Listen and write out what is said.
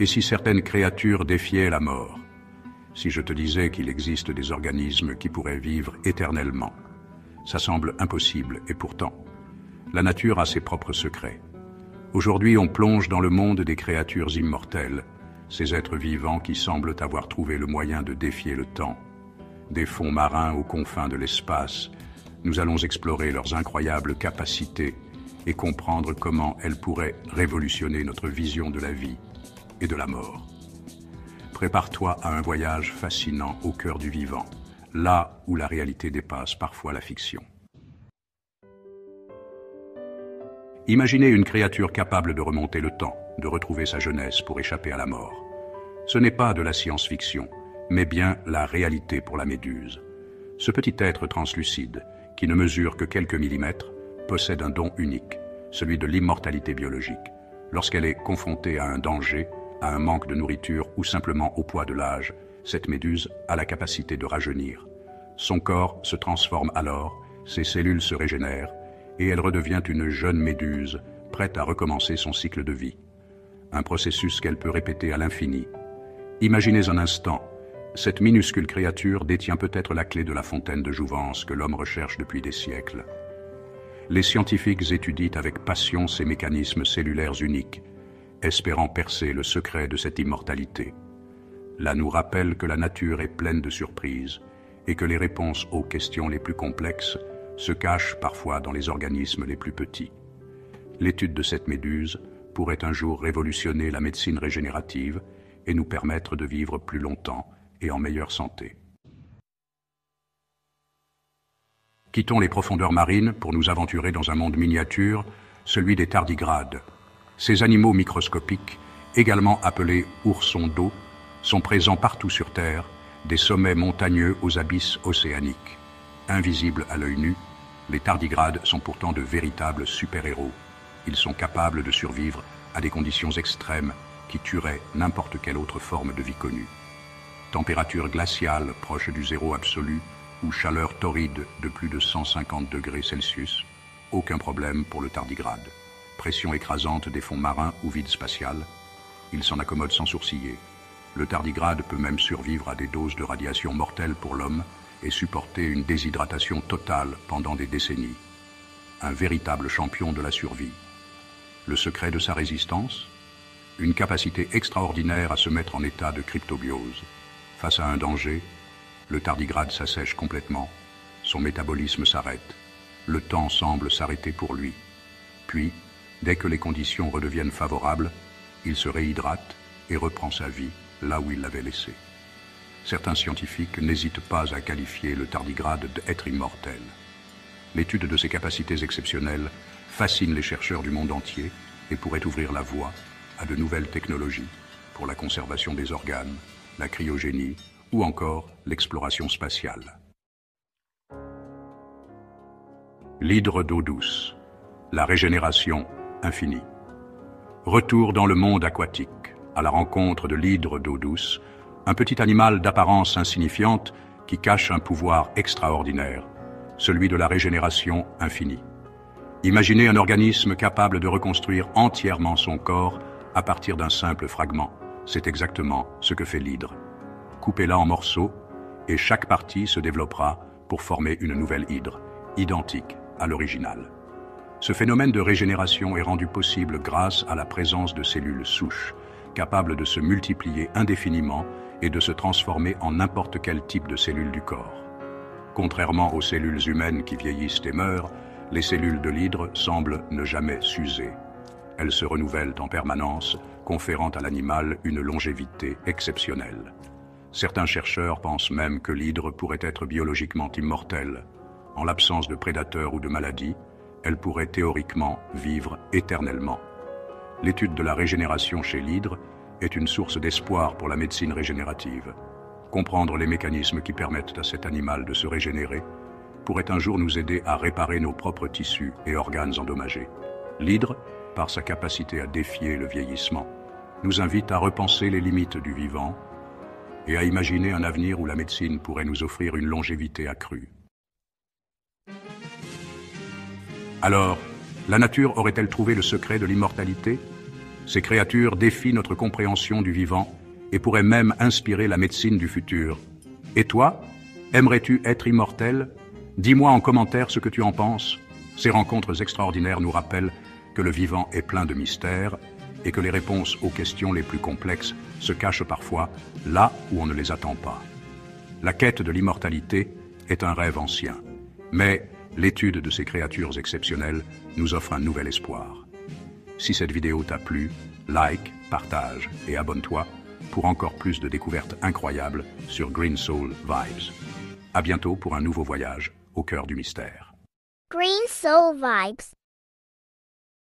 Et si certaines créatures défiaient la mort? Si je te disais qu'il existe des organismes qui pourraient vivre éternellement? Ça semble impossible, et pourtant, la nature a ses propres secrets. Aujourd'hui, on plonge dans le monde des créatures immortelles, ces êtres vivants qui semblent avoir trouvé le moyen de défier le temps. Des fonds marins aux confins de l'espace, nous allons explorer leurs incroyables capacités et comprendre comment elles pourraient révolutionner notre vision de la vie et de la mort. Prépare-toi à un voyage fascinant au cœur du vivant, là où la réalité dépasse parfois la fiction. Imaginez une créature capable de remonter le temps, de retrouver sa jeunesse pour échapper à la mort. Ce n'est pas de la science-fiction, mais bien la réalité pour la méduse. Ce petit être translucide, qui ne mesure que quelques millimètres, possède un don unique, celui de l'immortalité biologique. Lorsqu'elle est confrontée à un danger, à un manque de nourriture ou simplement au poids de l'âge, cette méduse a la capacité de rajeunir. Son corps se transforme alors, ses cellules se régénèrent, et elle redevient une jeune méduse, prête à recommencer son cycle de vie. Un processus qu'elle peut répéter à l'infini. Imaginez un instant, cette minuscule créature détient peut-être la clé de la fontaine de jouvence que l'homme recherche depuis des siècles. Les scientifiques étudient avec passion ces mécanismes cellulaires uniques, espérant percer le secret de cette immortalité. Là nous rappelle que la nature est pleine de surprises et que les réponses aux questions les plus complexes se cachent parfois dans les organismes les plus petits. L'étude de cette méduse pourrait un jour révolutionner la médecine régénérative et nous permettre de vivre plus longtemps et en meilleure santé. Quittons les profondeurs marines pour nous aventurer dans un monde miniature, celui des tardigrades. Ces animaux microscopiques, également appelés oursons d'eau, sont présents partout sur Terre, des sommets montagneux aux abysses océaniques. Invisibles à l'œil nu, les tardigrades sont pourtant de véritables super-héros. Ils sont capables de survivre à des conditions extrêmes qui tueraient n'importe quelle autre forme de vie connue. Température glaciale proche du zéro absolu ou chaleur torride de plus de 150 degrés Celsius, aucun problème pour le tardigrade. Pression écrasante des fonds marins ou vide spatial, il s'en accommode sans sourciller. Le tardigrade peut même survivre à des doses de radiation mortelles pour l'homme et supporter une déshydratation totale pendant des décennies. Un véritable champion de la survie. Le secret de sa résistance? Une capacité extraordinaire à se mettre en état de cryptobiose. Face à un danger, le tardigrade s'assèche complètement, son métabolisme s'arrête. Le temps semble s'arrêter pour lui. Puis, dès que les conditions redeviennent favorables, il se réhydrate et reprend sa vie là où il l'avait laissée. Certains scientifiques n'hésitent pas à qualifier le tardigrade d'être immortel. L'étude de ses capacités exceptionnelles fascine les chercheurs du monde entier et pourrait ouvrir la voie à de nouvelles technologies pour la conservation des organes, la cryogénie ou encore l'exploration spatiale. L'hydre d'eau douce, la régénération infinie. Retour dans le monde aquatique, à la rencontre de l'hydre d'eau douce, un petit animal d'apparence insignifiante qui cache un pouvoir extraordinaire, celui de la régénération infinie. Imaginez un organisme capable de reconstruire entièrement son corps à partir d'un simple fragment. C'est exactement ce que fait l'hydre. Coupez-la en morceaux et chaque partie se développera pour former une nouvelle hydre, identique à l'original. Ce phénomène de régénération est rendu possible grâce à la présence de cellules souches, capables de se multiplier indéfiniment et de se transformer en n'importe quel type de cellules du corps. Contrairement aux cellules humaines qui vieillissent et meurent, les cellules de l'hydre semblent ne jamais s'user. Elles se renouvellent en permanence, conférant à l'animal une longévité exceptionnelle. Certains chercheurs pensent même que l'hydre pourrait être biologiquement immortelle. En l'absence de prédateurs ou de maladies, elle pourrait théoriquement vivre éternellement. L'étude de la régénération chez l'hydre est une source d'espoir pour la médecine régénérative. Comprendre les mécanismes qui permettent à cet animal de se régénérer pourrait un jour nous aider à réparer nos propres tissus et organes endommagés. L'hydre, par sa capacité à défier le vieillissement, nous invite à repenser les limites du vivant et à imaginer un avenir où la médecine pourrait nous offrir une longévité accrue. Alors, la nature aurait-elle trouvé le secret de l'immortalité? Ces créatures défient notre compréhension du vivant et pourraient même inspirer la médecine du futur. Et toi, aimerais-tu être immortel? Dis-moi en commentaire ce que tu en penses. Ces rencontres extraordinaires nous rappellent que le vivant est plein de mystères et que les réponses aux questions les plus complexes se cachent parfois là où on ne les attend pas. La quête de l'immortalité est un rêve ancien, mais l'étude de ces créatures exceptionnelles nous offre un nouvel espoir. Si cette vidéo t'a plu, like, partage et abonne-toi pour encore plus de découvertes incroyables sur Green Soul Vibes. À bientôt pour un nouveau voyage au cœur du mystère. Green Soul Vibes.